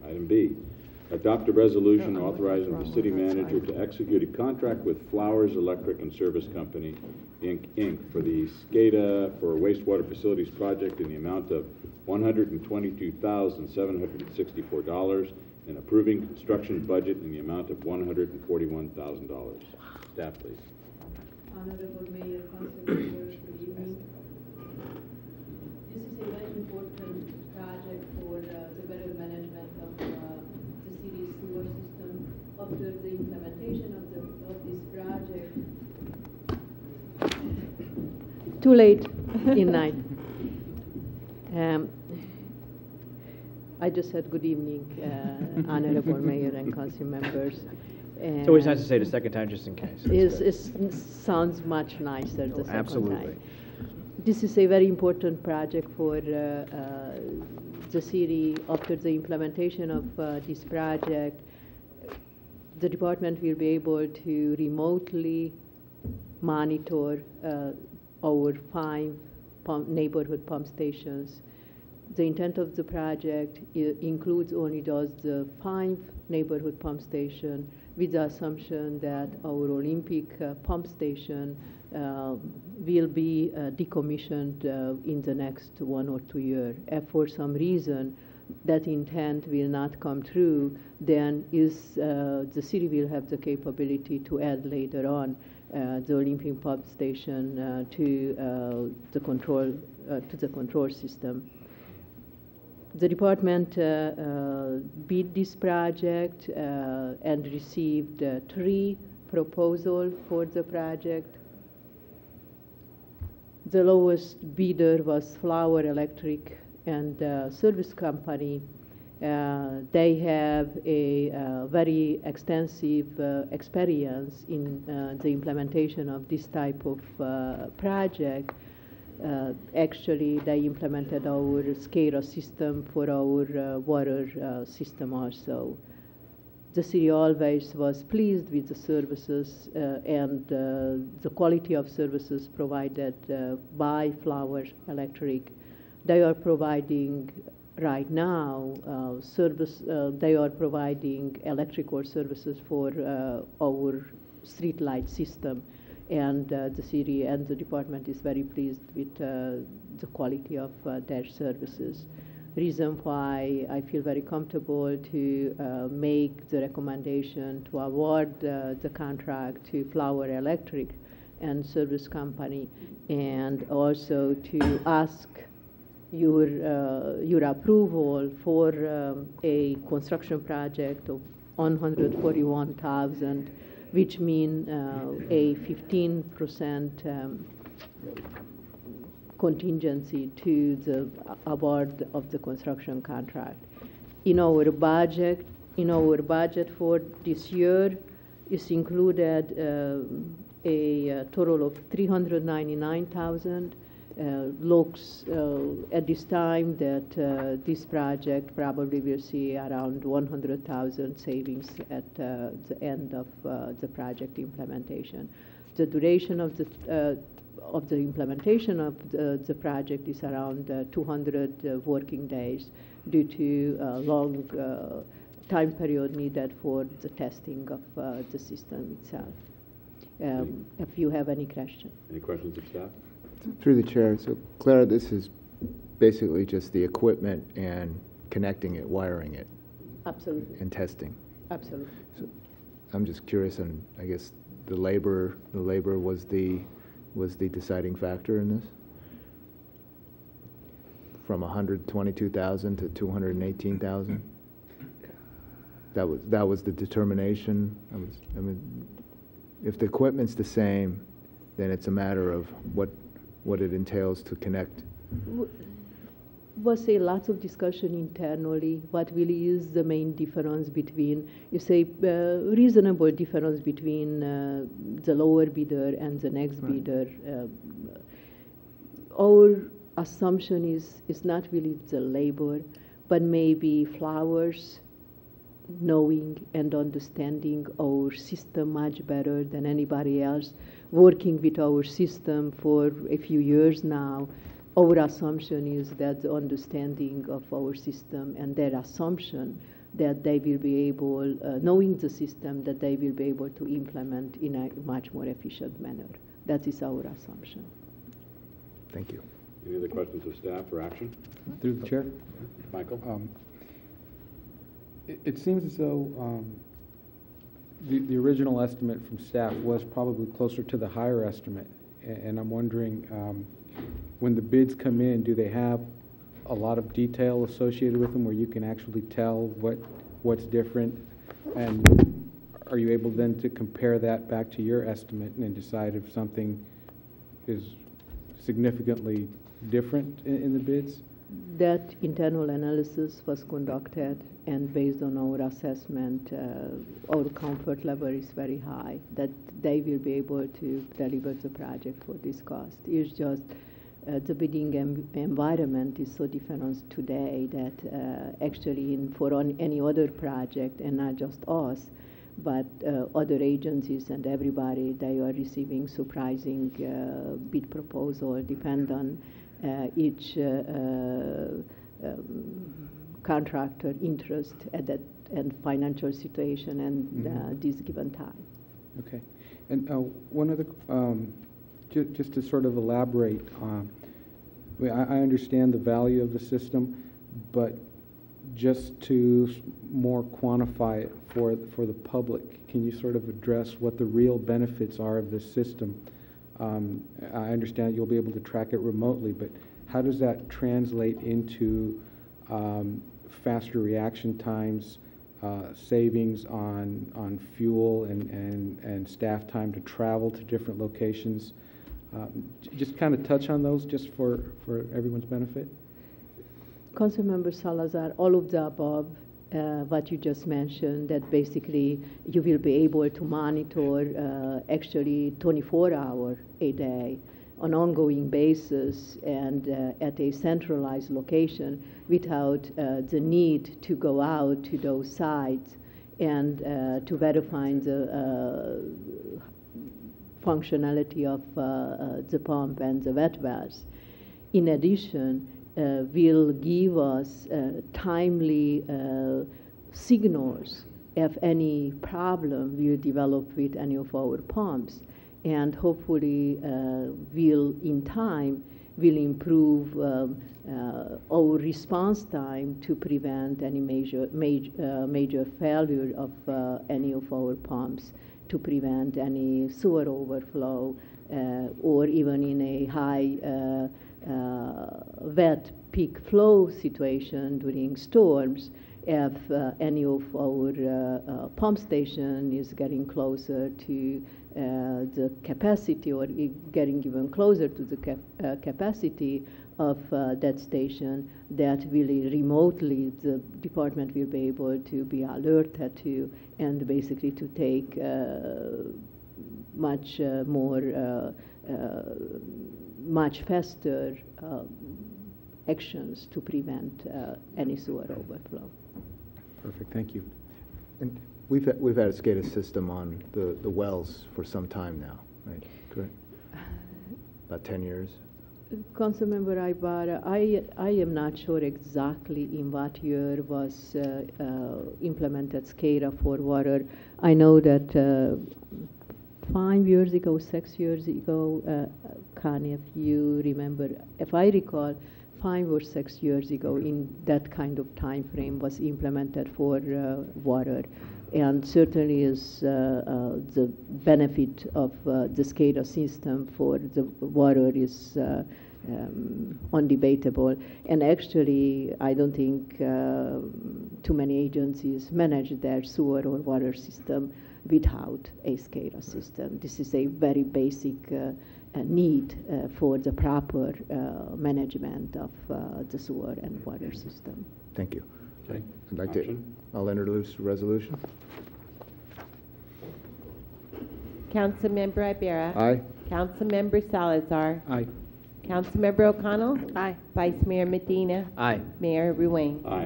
Item B, adopt a resolution authorizing the city manager to execute a contract with Flowers Electric and Service Company, Inc. for the SCADA for wastewater facilities project in the amount of $122,764 and approving construction budget in the amount of $141,000. Staff, please. Honorable Mayor, Council members, good evening. This is a very important project for the better management of the city's sewer system. After the implementation of this project, too late in night. I just said good evening, Honorable Mayor and Council members. It's always nice to say it a second time just in case. It sounds much nicer the second Absolutely. time. This is a very important project for the city. After the implementation of this project, the department will be able to remotely monitor our 5 neighborhood pump stations. The intent of the project includes only the 5 neighborhood pump stations, with the assumption that our Olympic pump station will be decommissioned in the next 1 or 2 years. If for some reason that intent will not come true, then the city will have the capability to add later on the Olympic pump station to the control system. The department bid this project and received 3 proposals for the project. The lowest bidder was Flower Electric and Service Company. They have a very extensive experience in the implementation of this type of project. Actually, they implemented our SCADA system for our water system also. The city always was pleased with the services and the quality of services provided by Flower Electric. They are providing right now they are providing electrical services for our street light system. And the city and the department is very pleased with the quality of their services. Reason why I feel very comfortable to make the recommendation to award the contract to Flower Electric and Service Company, and also to ask your approval for a construction project of $141,000, which means a 15% contingency to the award of the construction contract. In our budget for this year is included a total of $399,000. Looks at this time that this project probably will see around $100,000 savings at the end of the project implementation. The duration of the implementation of the project is around 200 working days due to long time period needed for the testing of the system itself. If you have any questions. Any questions of staff? Through the chair, so Clara, this is basically just the equipment and connecting it, wiring it. Absolutely. And testing. Absolutely. So I'm just curious, and I guess the labor was the deciding factor in this? From 122,000 to 218,000? That was the determination. I mean, if the equipment's the same, then it's a matter of what it entails to connect. Was a lot of discussion internally. What really is the main difference between, you say, reasonable difference between the lower bidder and the next bidder. Our assumption is not really the labor, but maybe Flowers knowing and understanding our system much better than anybody else, working with our system for a few years now, our assumption is that the understanding of our system and their assumption that they will be able, knowing the system, that they will be able to implement in a much more efficient manner. That is our assumption. Thank you. Any other questions of staff or action? Through the chair. Michael? It seems as though the original estimate from staff was probably closer to the higher estimate. And I'm wondering, when the bids come in, do they have a lot of detail associated with them where you can actually tell what's different? And are you able then to compare that back to your estimate and decide if something is significantly different in the bids? That internal analysis was conducted, and based on our assessment, our comfort level is very high that they will be able to deliver the project for this cost. It's just the bidding environment is so different today that actually for any other project, and not just us, but other agencies and everybody, they are receiving surprising bid proposal, depend on each contractor interest at that and financial situation and this given time. Okay. And one other, just to sort of elaborate, I understand the value of the system, but just to more quantify it for the public, can you sort of address what the real benefits are of this system? I understand you'll be able to track it remotely, but how does that translate into faster reaction times, savings on fuel and staff time to travel to different locations? Just kind of touch on those just for everyone's benefit. Councilmember Salazar, all of the above, what you just mentioned, that basically you will be able to monitor actually 24 hours a day on ongoing basis and at a centralized location without the need to go out to those sites and to verify the functionality of the pump and the wet wells. In addition, will give us timely signals if any problem will develop with any of our pumps, and hopefully will in time will improve our response time to prevent any major failure of any of our pumps, to prevent any sewer overflow or even in a high wet peak flow situation during storms, if any of our pump station is getting closer to the capacity or getting even closer to the capacity of that station, that really remotely the department will be able to be alerted to and basically to take much faster actions to prevent any sewer overflow. Perfect, thank you. And we've had a SCADA system on the wells for some time now, right? Correct? About 10 years? Councilmember Ibarra, I am not sure exactly in what year was implemented SCADA for water. I know that 5 years ago, 6 years ago, Connie, if you remember, if I recall, 5 or 6 years ago in that kind of time frame was implemented for water. And certainly is the benefit of the SCADA system for the water is undebatable. And actually, I don't think too many agencies manage their sewer or water system without a SCADA system. This is a very basic need for the proper management of the sewer and water system. Thank you. Okay. I'd like to, I'll introduce the resolution. Councilmember Ibarra. Aye. Councilmember Salazar. Aye. Councilmember O'Connell. Aye. Vice Mayor Medina. Aye. Mayor Ruane. Aye.